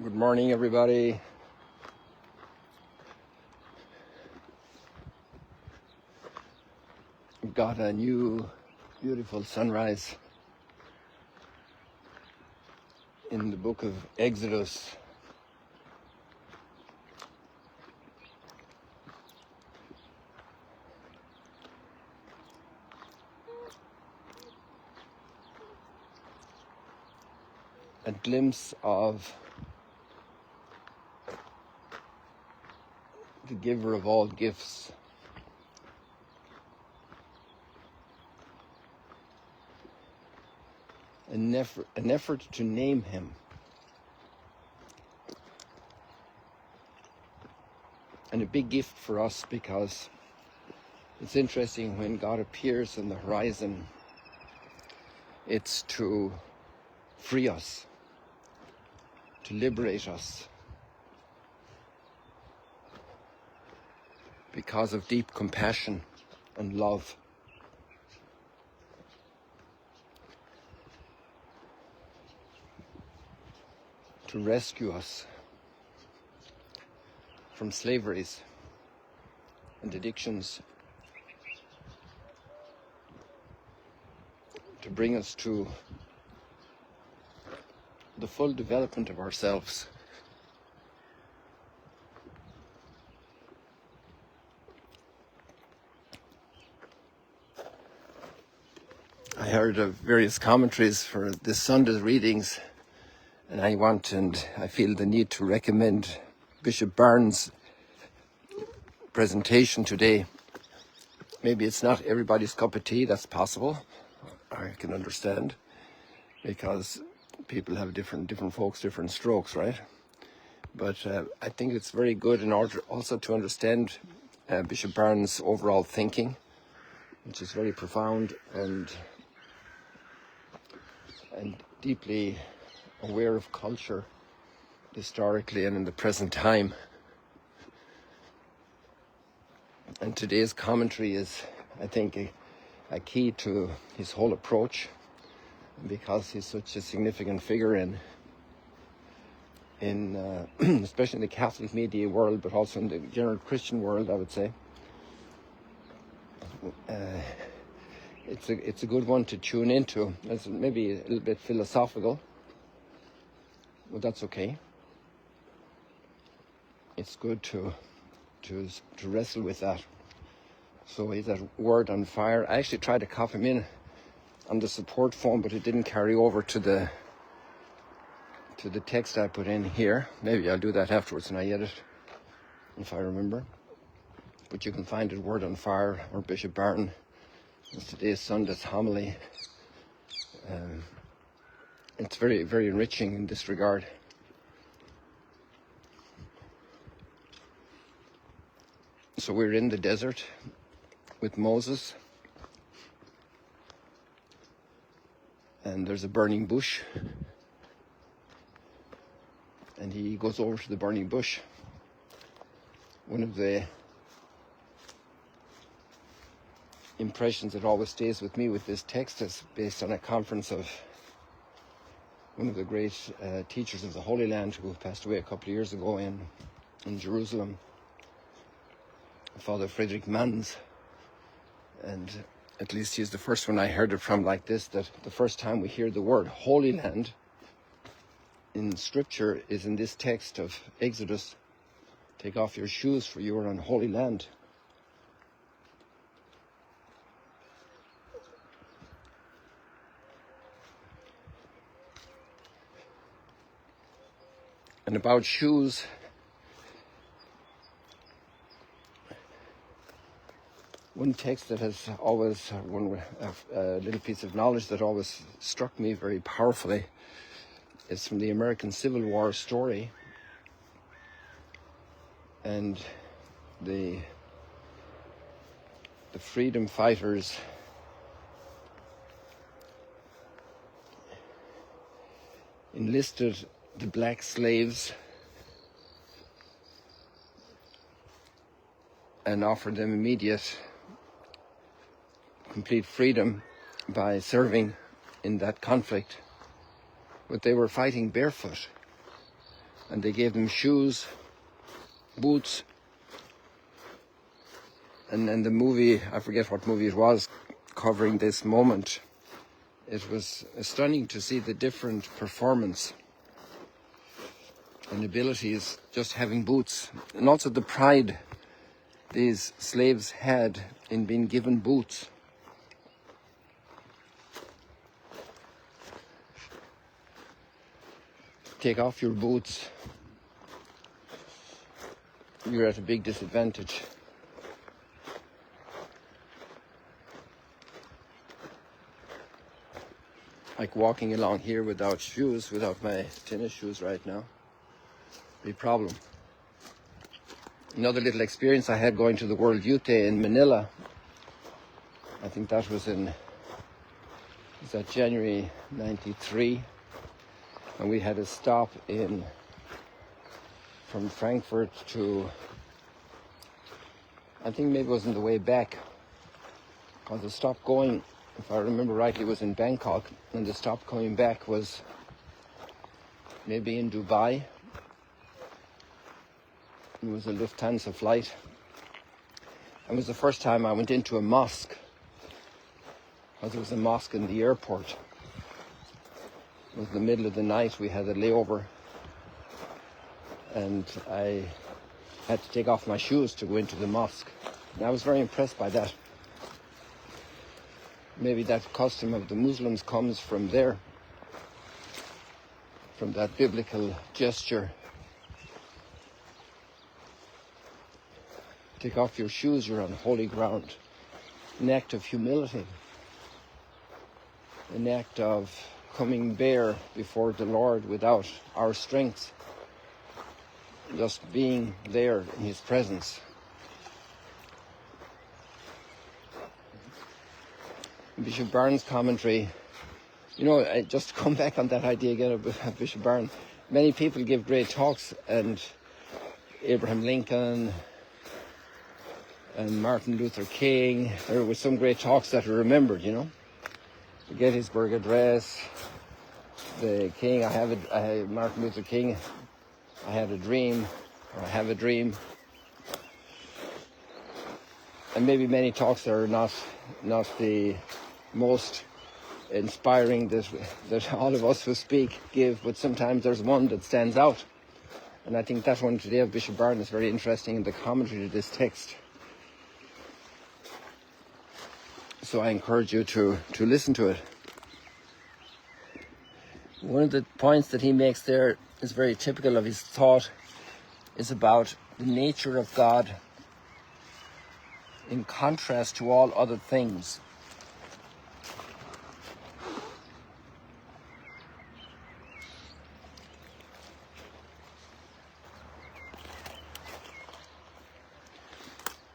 Good morning, everybody. We've got a new beautiful sunrise in the book of Exodus. A glimpse of the giver of all gifts. An effort to name him. And a big gift for us, because it's interesting when God appears on the horizon, it's to free us, to liberate us, because of deep compassion and love. To rescue us from slaveries and addictions, to bring us to the full development of ourselves. I heard of various commentaries for this Sunday's readings, and I feel the need to recommend Bishop Barron's presentation today. Maybe it's not everybody's cup of tea, that's possible. I can understand, because people have different folks, different strokes, right? But I think it's very good in order also to understand Bishop Barron's overall thinking, which is very profound and deeply aware of culture historically and in the present time. And today's commentary is, I think, a key to his whole approach, because he's such a significant figure in especially in the Catholic media world, but also in the general Christian world, I would say. It's a good one to tune into. It's maybe a little bit philosophical, but that's okay. It's good to wrestle with that. So he's that word on fire. I actually tried to copy him in on the support form, but it didn't carry over to the text I put in here. Maybe I'll do that afterwards when I edit, if I remember. But you can find it, Word on Fire, or Bishop Barron. It's today's Sunday's homily. It's very, very enriching in this regard. So we're in the desert with Moses, and there's a burning bush, and he goes over to the burning bush. One of the impressions that always stays with me with this text is based on a conference of one of the great teachers of the Holy Land, who passed away a couple of years ago in Jerusalem, Father Frederick Mans. And at least he's the first one I heard it from like this, that the first time we hear the word Holy Land in Scripture is in this text of Exodus. Take off your shoes, for you are on holy land. And about shoes, one text that has always, a little piece of knowledge that always struck me very powerfully, is from the American Civil War story, and the freedom fighters enlisted the black slaves and offered them immediate, complete freedom by serving in that conflict. But they were fighting barefoot. and they gave them shoes, boots, and then the movie, I forget what movie it was, covering this moment. It was stunning to see the different performance and abilities just having boots, and also the pride these slaves had in being given boots. Take off your boots, you're at a big disadvantage. Like walking along here without shoes, without my tennis shoes right now, be a problem. Another little experience I had going to the World Youth Day in Manila. I think that was January '93, and we had a stop from Frankfurt to, I think maybe it was on the way back, because the stop going, if I remember rightly, was in Bangkok, and the stop coming back was maybe in Dubai. It was a Lufthansa flight. It was the first time I went into a mosque, because there was a mosque in the airport. It was the middle of the night, we had a layover, and I had to take off my shoes to go into the mosque. And I was very impressed by that. Maybe that custom of the Muslims comes from there, from that biblical gesture. Take off your shoes, you're on holy ground. An act of humility. An act of coming bare before the Lord without our strength. Just being there in His presence. Bishop Barron's commentary, I just come back on that idea again of Bishop Barron. Many people give great talks, and Abraham Lincoln and Martin Luther King, there were some great talks that are remembered, The Gettysburg Address, the King, Martin Luther King, I had a dream, or I have a dream. And maybe many talks that are not the most inspiring that all of us who speak give, but sometimes there's one that stands out. And I think that one today of Bishop Barron is very interesting in the commentary to this text. So I encourage you to listen to it. One of the points that he makes there is very typical of his thought, is about the nature of God in contrast to all other things.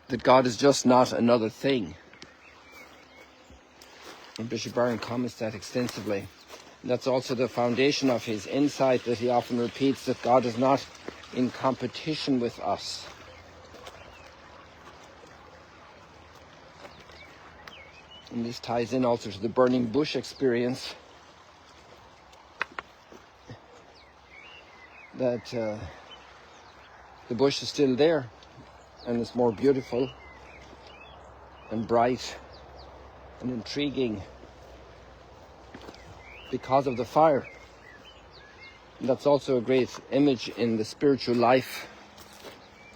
That God is just not another thing. And Bishop Barron comments that extensively. And that's also the foundation of his insight that he often repeats, that God is not in competition with us. And this ties in also to the burning bush experience, that the bush is still there, and it's more beautiful and bright and intriguing because of the fire. And that's also a great image in the spiritual life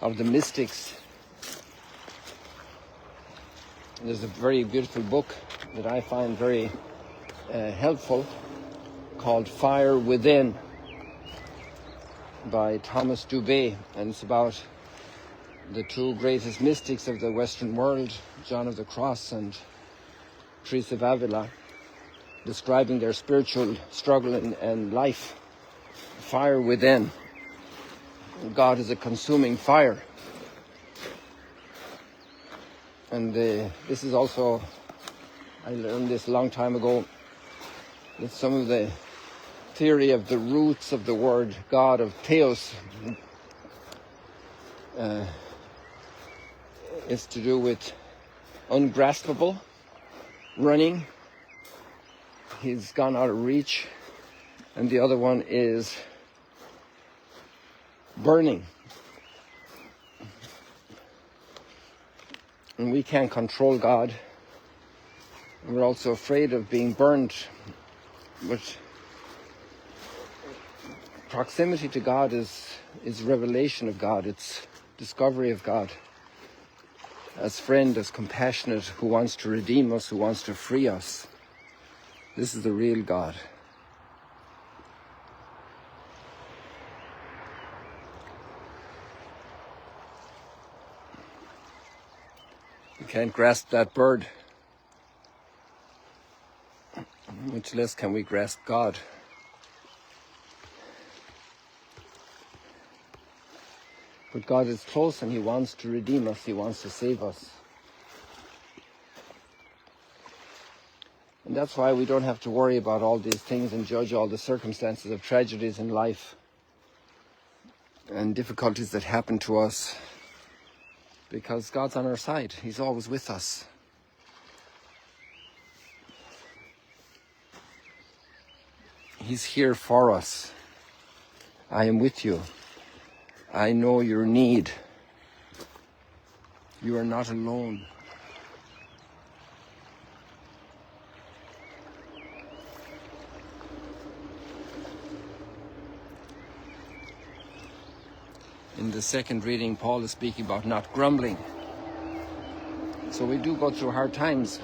of the mystics. And there's a very beautiful book that I find very helpful, called Fire Within by Thomas Dubé, and it's about the two greatest mystics of the Western world, John of the Cross and Teresa of Avila, describing their spiritual struggle and life. Fire within. God is a consuming fire. And this is also, I learned this a long time ago, that some of the theory of the roots of the word God, of theos, is to do with ungraspable, running. He's gone out of reach. And the other one is burning. And we can't control God. And we're also afraid of being burned. But proximity to God is revelation of God. It's discovery of God. As friend, as compassionate, who wants to redeem us, who wants to free us. This is the real God. We can't grasp that bird. Much less can we grasp God. But God is close and He wants to redeem us. He wants to save us. And that's why we don't have to worry about all these things and judge all the circumstances of tragedies in life and difficulties that happen to us. Because God's on our side. He's always with us. He's here for us. I am with you. I know your need. You are not alone. In the second reading, Paul is speaking about not grumbling. So we do go through hard times.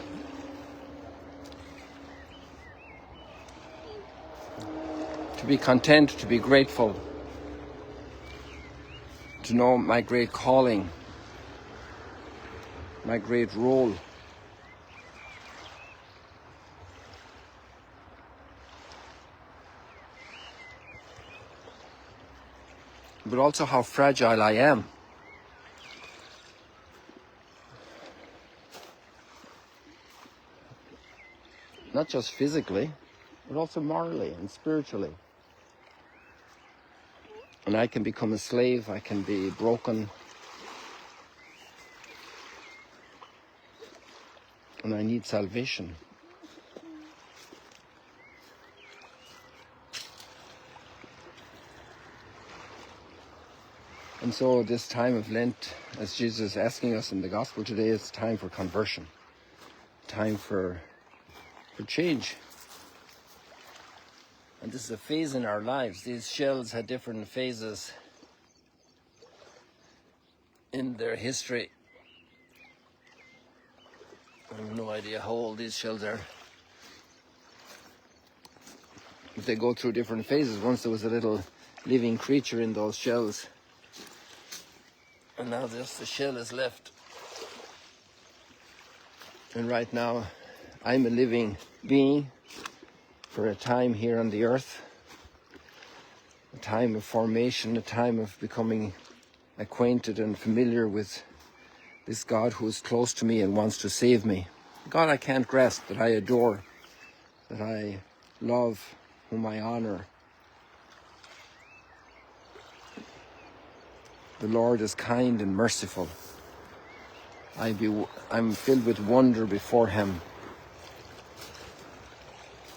To be content, to be grateful, to know my great calling, my great role. But also how fragile I am. Not just physically, but also morally and spiritually. And I can become a slave, I can be broken. And I need salvation. And so this time of Lent, as Jesus is asking us in the gospel today, is time for conversion. Time for change. And this is a phase in our lives. These shells had different phases in their history. I have no idea how old these shells are. But they go through different phases. Once there was a little living creature in those shells. And now just the shell is left. And right now, I'm a living being for a time here on the earth. A time of formation, a time of becoming acquainted and familiar with this God who is close to me and wants to save me. God I can't grasp, that I adore, that I love, whom I honor. The Lord is kind and merciful. I'm filled with wonder before Him.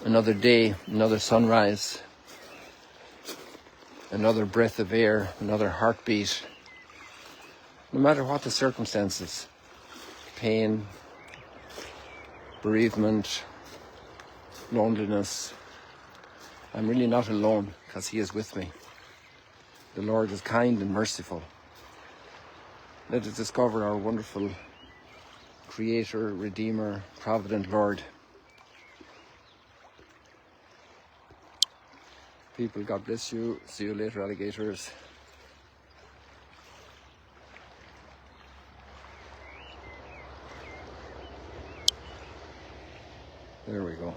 Another day, another sunrise, another breath of air, another heartbeat. No matter what the circumstances, pain, bereavement, loneliness, I'm really not alone because He is with me. The Lord is kind and merciful. Let us discover our wonderful Creator, Redeemer, Provident Lord. People, God bless you. See you later, alligators. There we go.